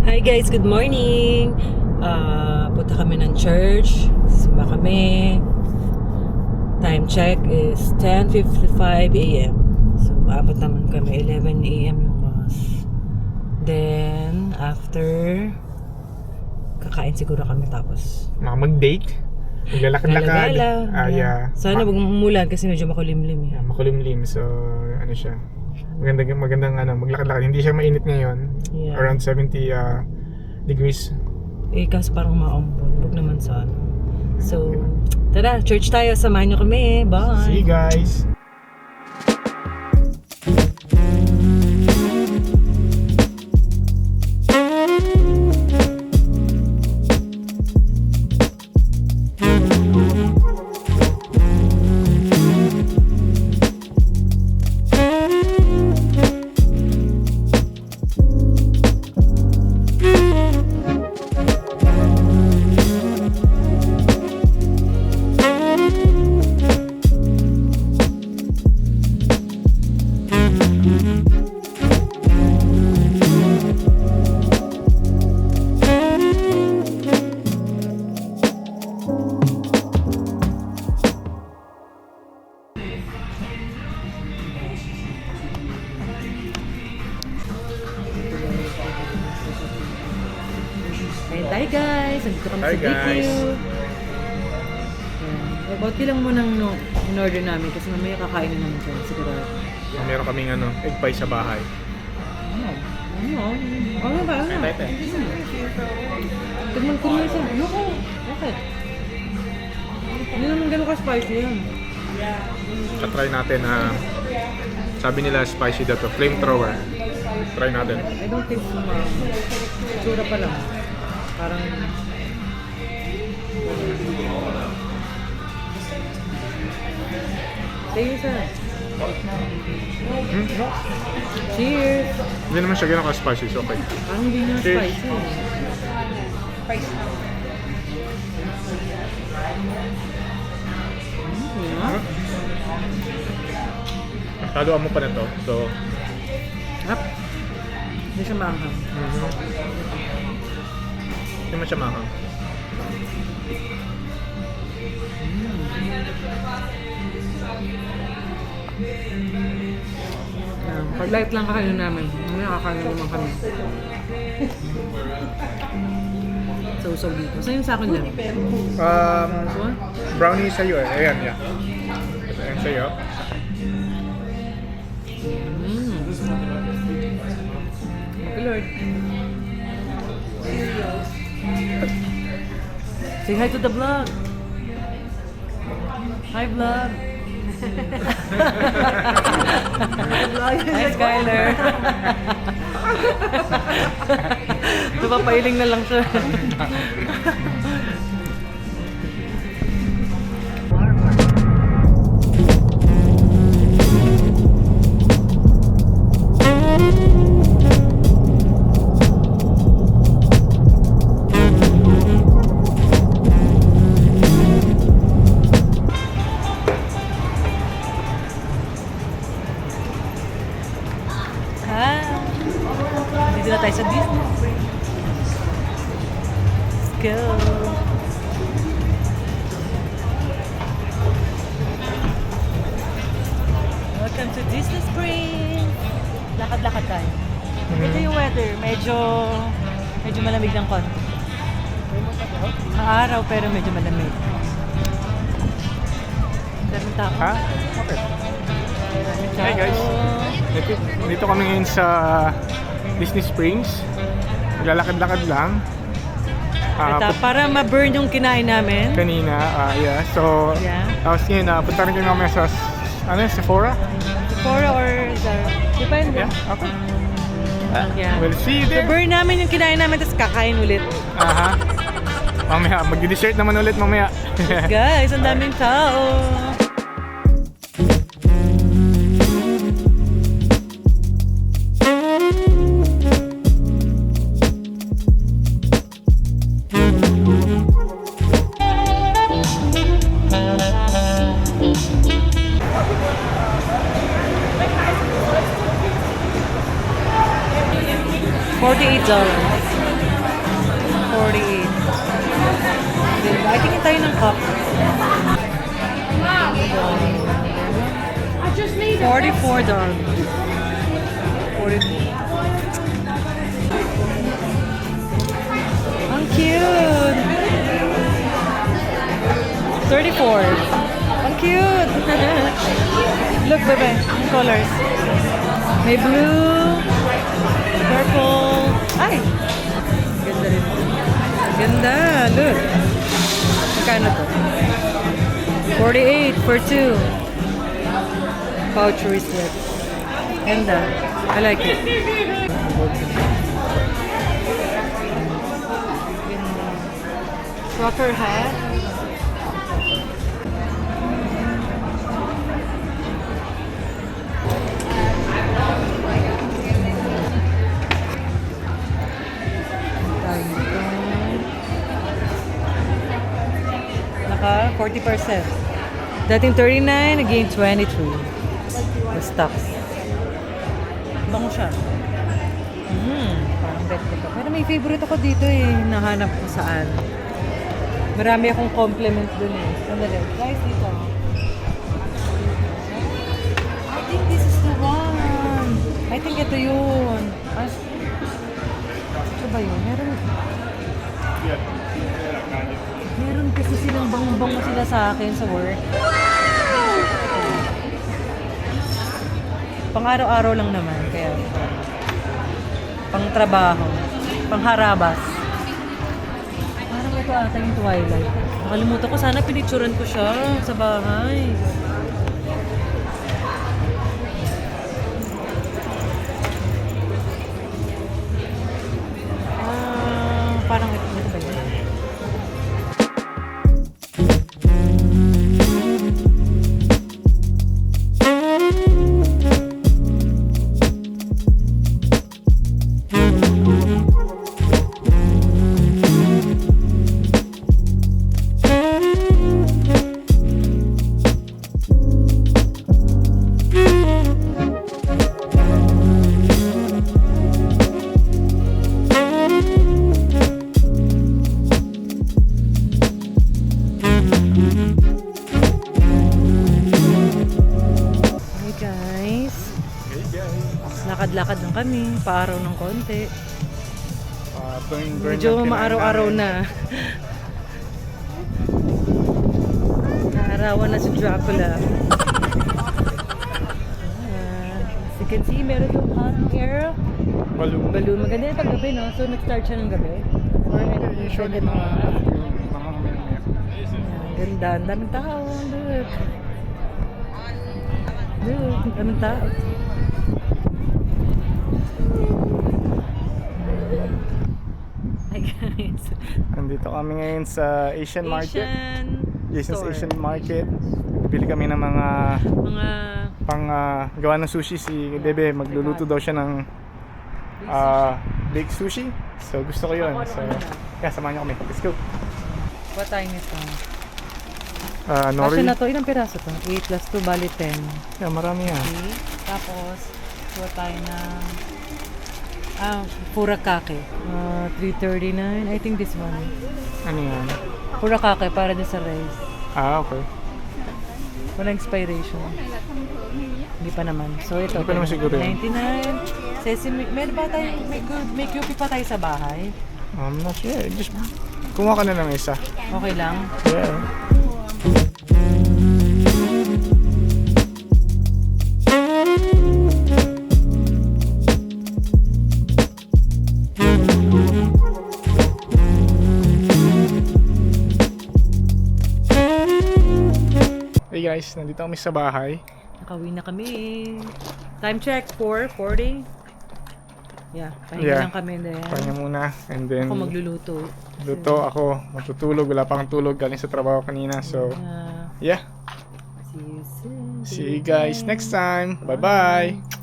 Hi guys, good morning! Punta kami ng church. Simba kami. Time check is 10:55 a.m. So, abot naman kami 11 a.m. yung bus. Then, after, kakain siguro kami tapos. Mag-date? Maglalakad-lakad? Gala-gala. Yeah. Sana wag umulan kasi medyo makulimlim. Yeah, makulimlim. So, ano siya. Magandang maglakad-lakad. Hindi siya mainit ngayon. Yeah. Around 70 degrees. Kasi parang maumbon. Huwag naman sana. So, tara, church tayo. Samahan nyo kami. Bye! See you guys! Hi guys! Nandito kami Hi, sa guys. BQ. About lang mo nang in-order namin kasi mamaya kakain na namin kami sigurado. Meron kaming egg pie sa bahay. Ano ba? Tayo. Tignan ko na siya. Ano ko? Bakit? Hindi naman ganun ka-spicy yan. Try natin sabi nila spicy daw to. Flamethrower. Try natin. I don't think so, ma'am. Tsura pa lang. Parang... Tayo isa. Cheers! Hindi naman siya ganun ka-spicy. So okay. Parang hindi niya Cheers. spicy. Yeah. Taluan mo pa na to. So, Hap. Hindi siya maanghang. hindi man siya mahang. Pag light lang kakainin namin, mamaya kakain na naman kami. Sa usog dito. Saan yung sa akin yan? This one? Brownie sa'yo eh. Ayan, yeah. Ayan sa'yo. Okay, Lord. Say hi to the vlog. Hi, vlog. Hi, Skyler. Napapailing na lang siya. Dito na tayo sa Disney. Let's go! Welcome to Disney Springs! Lakad-lakad tayo. Ito yung weather. Medyo malamig ng konti. Maaraw pero medyo malamig. Daming tao. Ha? Okay. Daming tao. Hi guys. Dito kami ngayon sa Disney Springs. Maglalakad-lakad lang. Para ma-burn yung kinain namin. Kanina, yeah. So, Yeah. tapos ngayon, punta rin kami mamaya sa, Sephora? Sephora or Zara. Depende. Yeah, okay. Yeah. We'll see you there. So-burn namin yung kinain namin, tapos kakain ulit. Aha. Mamaya, mag-dessert naman ulit mamaya. Guys, ang daming tao. $48. 48. Diba? I tingin tayo ng cup. 44 doon. 44. Ang cute! 34. Ang cute! Look, bebe. Yung colors. May blue, purple. Ay! Ganda rin. Ganda. Look. Magkano to? 48 for 2. Pouch wristlet. Ganda. I like it. Rocker hat. Naka 40%. Dating 39, again 23. The stocks. Bango siya. Parang bet ko pa. Pero may favorite ako dito eh. Nahanap ko saan. Marami akong compliment dun eh. Sandali. Guys, dito. I think this is the one. I think ito yun. Ito ba yun? Meron kasi silang bango-bango sila sa akin sa work. Pang araw-araw lang naman. Kaya pang trabaho. Pang harabas. Parang ito ata yung Twilight. Nakalimutan ko. Sana pinicturan ko siya sa bahay. Parang ito ba yun? Lakad lang kami, paaraw ng konti. Medyo maaraw-araw na. Naarawan na si Dracula. As you can see, meron yung hot air balloon. Maganda yung paggabi, no? So, nag-start siya ng gabi. Or usually mga... Ganda, ang daming tao. Look. Look, ang daming tao. Hi guys. Nandito kami ngayon sa Asian Market. Jason's Asian Market. Bili kami ng mga pang gawa ng sushi. Si Bebe magluluto daw siya ng baked sushi. So gusto ko yun. So kaya samahan niyo kami. Let's go. What time is it? Nori. Kasi na to, ilang piraso to? 8 plus 2 bali 10. Yeah, marami yan. Okay. Tapos kuha tayo ng Furakake. 339. I think this one. Ano yan? Furakake para din sa rice. Okay. Walang expiration. Hindi pa naman. So ito. Hindi pa naman siguro yun. 99. Sesame. Meron pa tayo, may QP pa tayo sa bahay. I'm not sure. Just kumuha ka na ng isa. Okay lang. Yeah. Hey guys, nandito kami sa bahay. Nakauwi na kami. Time check, 4:40. Yeah, pahinga lang kami din. Pahinga muna. And then, Ako magluluto. luto ako, matutulog. Wala pang tulog galing sa trabaho kanina. So, yeah. See you soon. See you guys next time. Bye-bye.